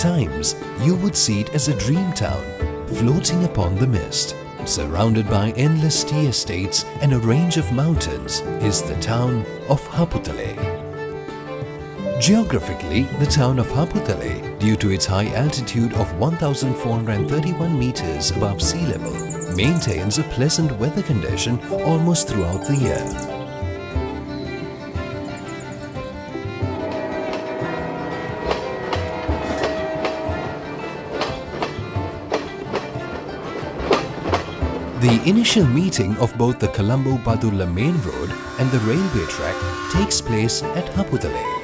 times, you would see it as a dream town, floating upon the mist. Surrounded by endless tea estates and a range of mountains is the town of Haputale. Geographically, the town of Haputale, due to its high altitude of 1,431 meters above sea level, maintains a pleasant weather condition almost throughout the year. The initial meeting of both the Colombo-Badulla main road and the railway track takes place at Haputale.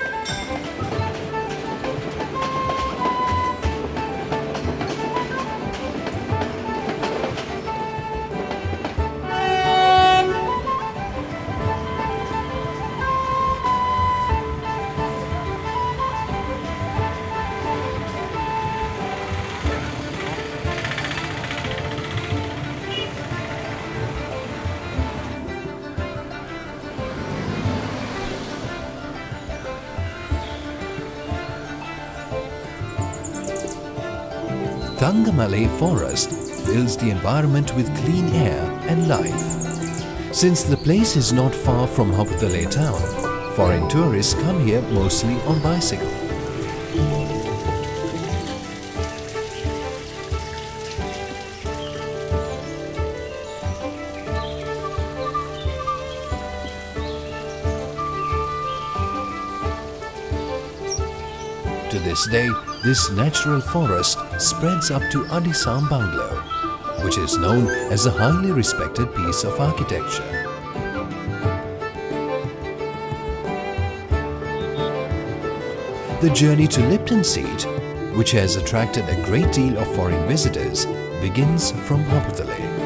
Thangamale Forest fills the environment with clean air and life. Since the place is not far from Haputale town, foreign tourists come here mostly on bicycle. To this day, this natural forest spreads up to Adison Bungalow, which is known as a highly respected piece of architecture. The journey to Lipton Seat, which has attracted a great deal of foreign visitors, begins from Haputale.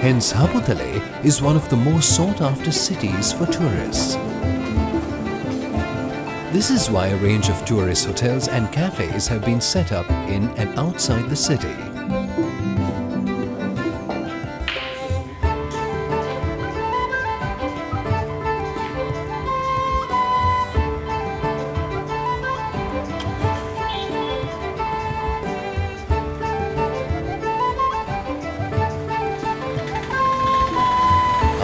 Hence, Haputale is one of the most sought-after cities for tourists. This is why a range of tourist hotels and cafes have been set up in and outside the city.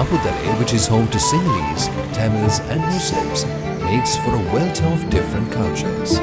Haputale, which is home to Sinhalese, Tamils and Muslims, makes for a wealth of different cultures.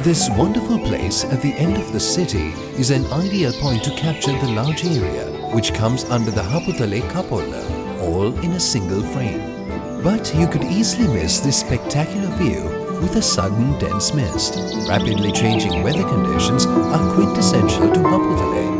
This wonderful place at the end of the city is an ideal point to capture the large area which comes under the Haputale cupola, all in a single frame. But you could easily miss this spectacular view with a sudden dense mist. Rapidly changing weather conditions are quintessential to Haputale.